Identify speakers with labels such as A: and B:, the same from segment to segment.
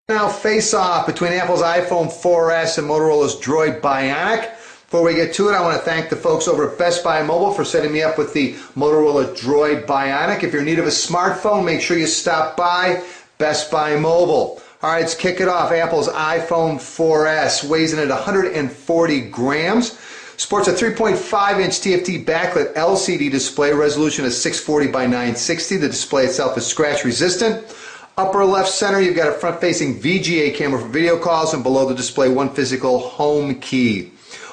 A: Now face-off between Apple's iPhone 4S and Motorola's Droid Bionic. Before we get to it, I want to thank the folks over at Best Buy Mobile for setting me up with the Motorola Droid Bionic. If you're in need of a smartphone, make sure you stop by Best Buy Mobile. All right, let's kick it off. Apple's iPhone 4S weighs in at 140 grams. Sports a 3.5-inch TFT backlit LCD display, resolution is 640 by 960. The display itself is scratch resistant. Upper left center, you've got a front-facing VGA camera for video calls, and below the display, one physical home key.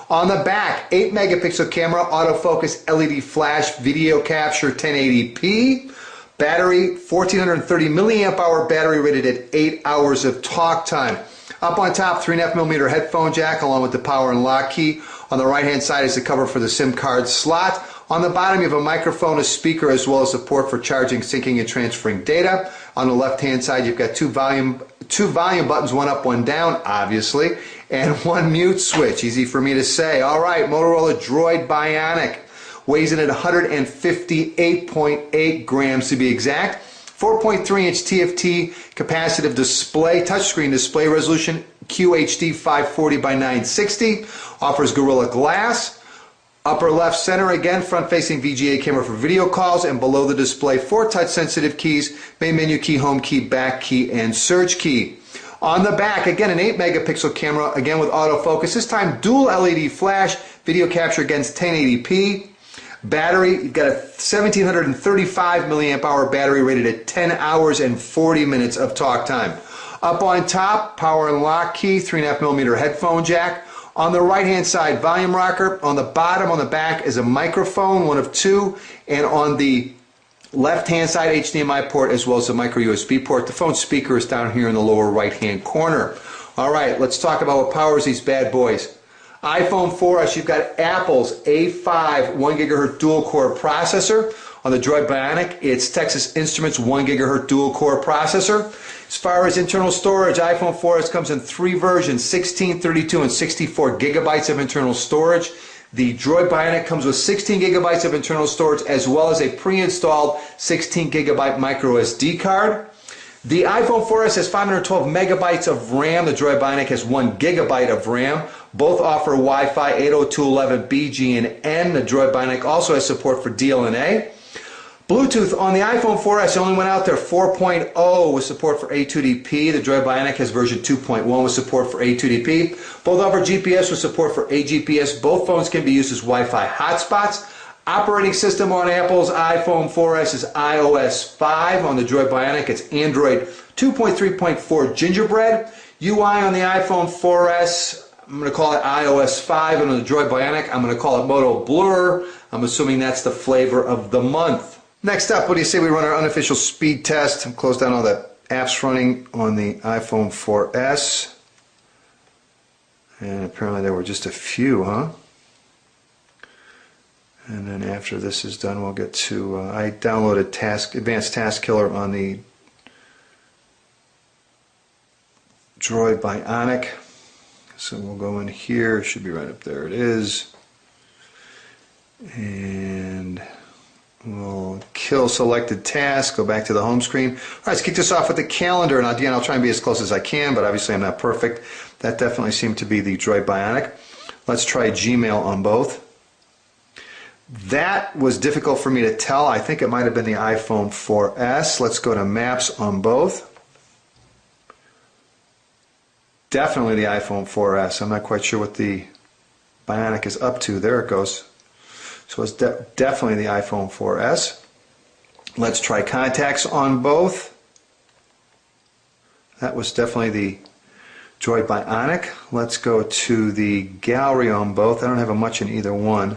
A: On the back, 8-megapixel camera, autofocus LED flash, video capture 1080p. Battery, 1430 milliamp hour battery rated at 8 hours of talk time. Up on top, 3.5mm headphone jack along with the power and lock key. On the right-hand side is the cover for the SIM card slot. On the bottom, you have a microphone, a speaker, as well as support for charging, syncing, and transferring data. On the left-hand side, you've got two volume buttons, one up, one down, obviously, and one mute switch. Easy for me to say. All right, Motorola Droid Bionic weighs in at 158.8 grams to be exact. 4.3-inch TFT capacitive display, touchscreen display, resolution QHD 540 by 960. Offers Gorilla Glass. Upper left center, again, front-facing VGA camera for video calls, and below the display, 4 touch-sensitive keys, main menu key, home key, back key, and search key. On the back, again, an 8-megapixel camera, again with autofocus, this time dual LED flash, video capture against 1080p. Battery, you've got a 1735 milliamp hour battery rated at 10 hours and 40 minutes of talk time. Up on top, power and lock key, 3.5mm headphone jack. On the right-hand side, volume rocker. On the bottom, on the back, is a microphone, one of two. And on the left-hand side, HDMI port, as well as a micro USB port. The phone speaker is down here in the lower right-hand corner. All right, let's talk about what powers these bad boys. iPhone 4S, you've got Apple's A5 1 GHz dual-core processor. On the Droid Bionic, it's Texas Instruments 1 GHz dual-core processor. As far as internal storage, iPhone 4S comes in 3 versions, 16, 32, and 64 gigabytes of internal storage. The Droid Bionic comes with 16 gigabytes of internal storage, as well as a pre-installed 16 gigabyte micro SD card. The iPhone 4S has 512 megabytes of RAM. The Droid Bionic has 1 gigabyte of RAM. Both offer Wi-Fi 802.11b, G, and N. The Droid Bionic also has support for DLNA. Bluetooth on the iPhone 4S only went out there 4.0 with support for A2DP. The Droid Bionic has version 2.1 with support for A2DP. Both offer GPS with support for AGPS. Both phones can be used as Wi-Fi hotspots. Operating system on Apple's iPhone 4S is iOS 5. On the Droid Bionic, it's Android 2.3.4 Gingerbread. UI on the iPhone 4S, I'm going to call it iOS 5. And on the Droid Bionic, I'm going to call it Moto Blur. I'm assuming that's the flavor of the month. Next up, what do you say we run our unofficial speed test and close down all the apps running on the iPhone 4S. And apparently there were just a few, huh? And then after this is done, we'll get to, I downloaded Advanced Task Killer on the Droid Bionic. So we'll go in here, it should be right up there, it is. And we'll kill selected task, go back to the home screen. All right, let's kick this off with the calendar. And again, I'll try and be as close as I can, but obviously I'm not perfect. That definitely seemed to be the Droid Bionic. Let's try Gmail on both. That was difficult for me to tell. I think it might have been the iPhone 4S. Let's go to Maps on both. Definitely the iPhone 4S. I'm not quite sure what the Bionic is up to. There it goes. So it's definitely the iPhone 4S. Let's try Contacts on both. That was definitely the Droid Bionic. Let's go to the Gallery on both. I don't have a much in either one.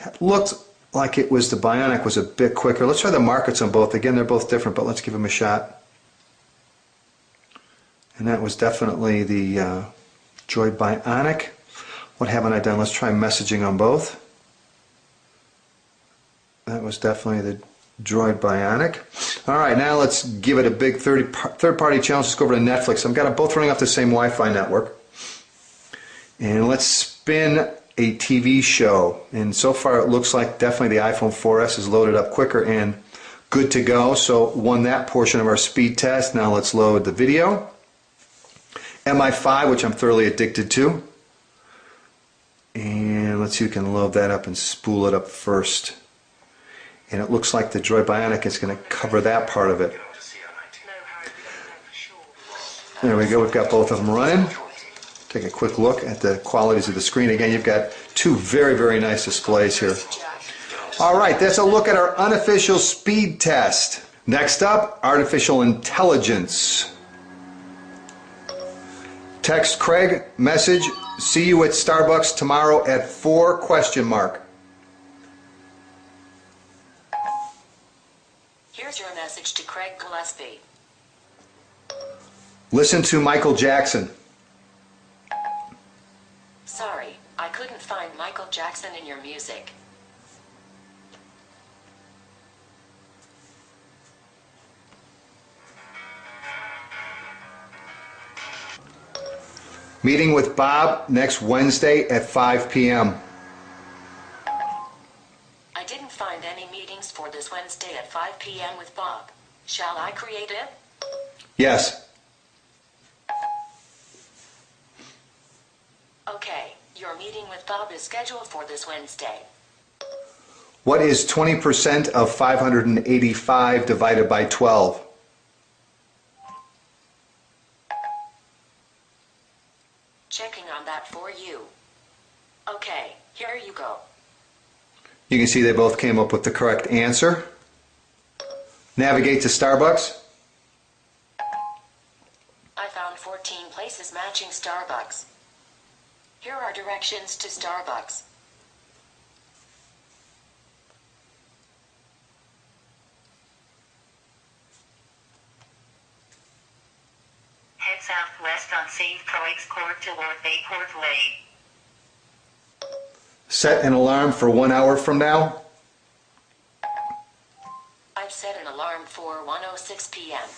A: It looked like it was the Bionic was a bit quicker. Let's try the Markets on both. Again, they're both different, but let's give them a shot. And that was definitely the Droid Bionic. What haven't I done? Let's try Messaging on both. That was definitely the Droid Bionic. All right, now let's give it a big third-party challenge. Let's go over to Netflix. I've got them both running off the same Wi-Fi network. And let's spin a TV show. And so far it looks like definitely the iPhone 4S is loaded up quicker and good to go. So won that portion of our speed test. Now let's load the video. MI5, which I'm thoroughly addicted to. And let's see if we can load that up and spool it up first. And it looks like the Droid Bionic is going to cover that part of it. There we go, we've got both of them running. Take a quick look at the qualities of the screen. Again, you've got two very, very nice displays here. All right, that's a look at our unofficial speed test. Next up, artificial intelligence. Text Craig, message, see you at Starbucks tomorrow at 4 ?
B: Here's your message to Craig Gillespie.
A: Listen to Michael Jackson.
B: Sorry, I couldn't find Michael Jackson in your music.
A: Meeting with Bob next Wednesday at 5 p.m.
B: I didn't find any meetings for this Wednesday at 5 p.m. with Bob. Shall I create it?
A: Yes.
B: Okay, your meeting with Bob is scheduled for this Wednesday.
A: What is 20% of 585 divided by 12?
B: Checking on that for you. Okay, here you go.
A: You can see they both came up with the correct answer. Navigate to Starbucks.
B: I found 14 places matching Starbucks. Here are directions to Starbucks.
C: Head southwest on St. Croix Court toward Bayport Way.
A: Set an alarm for 1 hour from now.
B: I've set an alarm for 1:06 p.m.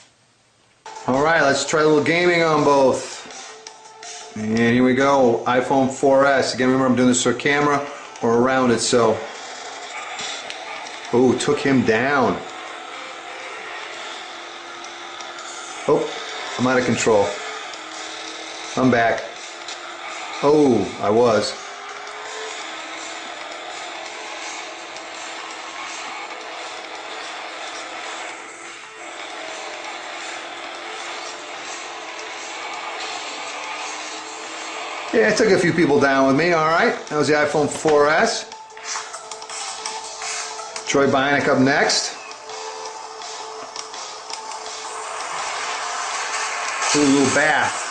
A: All right, let's try a little gaming on both. And here we go, iPhone 4S. Again, remember I'm doing this for camera or around it, so. Oh, took him down. Oh, I'm out of control. I'm back. Oh, I was. Yeah, I took a few people down with me, all right. That was the iPhone 4S. Droid Bionic up next. Ooh, a little bath.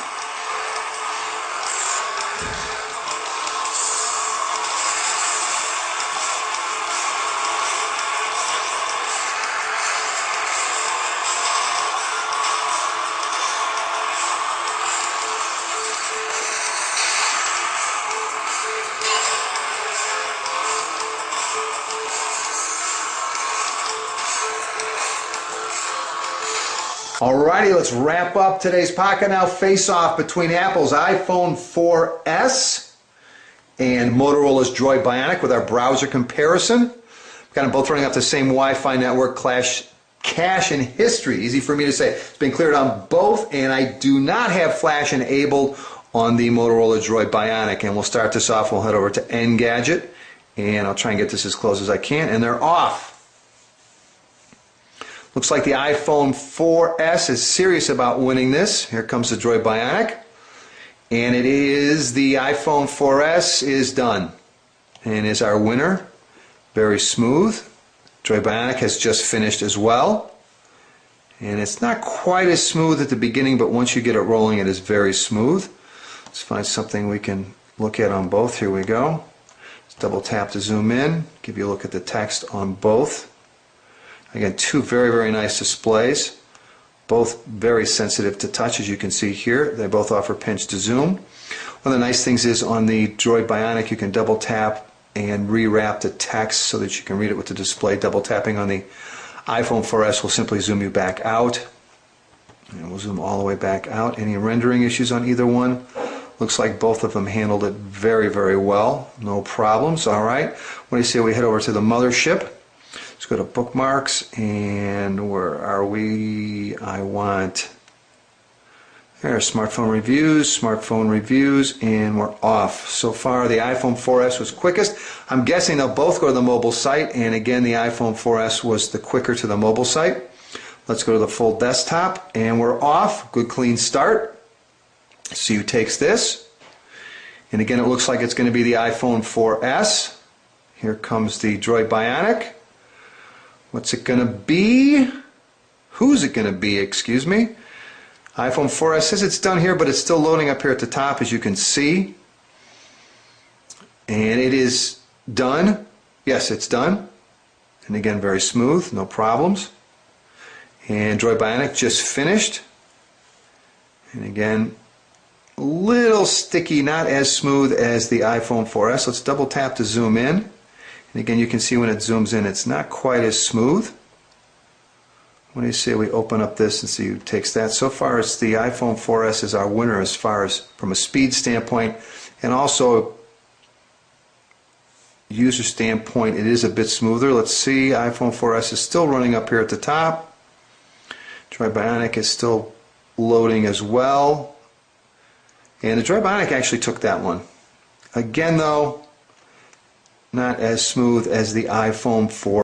A: Alrighty, let's wrap up today's Pocket Now face-off between Apple's iPhone 4S and Motorola's Droid Bionic with our browser comparison. We've got them both running off the same Wi-Fi network, cache and history. Easy for me to say. It's been cleared on both, and I do not have flash enabled on the Motorola Droid Bionic. And we'll start this off. We'll head over to Engadget, and I'll try and get this as close as I can, and they're off. Looks like the iPhone 4S is serious about winning this. Here comes the Droid Bionic. And it is the iPhone 4S is done. And is our winner. Very smooth. Droid Bionic has just finished as well. And it's not quite as smooth at the beginning, but once you get it rolling, it is very smooth. Let's find something we can look at on both. Here we go. Let's double tap to zoom in. Give you a look at the text on both. Again, two very, very nice displays, both very sensitive to touch, as you can see here. They both offer pinch to zoom. One of the nice things is on the Droid Bionic, you can double tap and rewrap the text so that you can read it with the display. Double tapping on the iPhone 4S will simply zoom you back out. And we'll zoom all the way back out. Any rendering issues on either one? Looks like both of them handled it very, very well. No problems. All right. What do you say we head over to the mothership? Let's go to bookmarks, and where are we? I want there, smartphone reviews, and we're off. So far, the iPhone 4S was quickest. I'm guessing they'll both go to the mobile site, and again, the iPhone 4S was the quicker to the mobile site. Let's go to the full desktop, and we're off. Good clean start. See who takes this. And again, it looks like it's going to be the iPhone 4S. Here comes the Droid Bionic. What's it going to be? Who's it going to be, excuse me? iPhone 4S says it's done here, but it's still loading up here at the top, as you can see. And it is done. Yes, it's done. And again, very smooth, no problems. And Droid Bionic just finished. And again, a little sticky, not as smooth as the iPhone 4S. Let's double tap to zoom in. And again, you can see when it zooms in, it's not quite as smooth. What do you say we open up this and see who takes that? So far, it's the iPhone 4S is our winner as far as from a speed standpoint, and also user standpoint, it is a bit smoother. Let's see, iPhone 4S is still running up here at the top. Droid Bionic is still loading as well. And the Droid Bionic actually took that one. Again, though, not as smooth as the iPhone 4.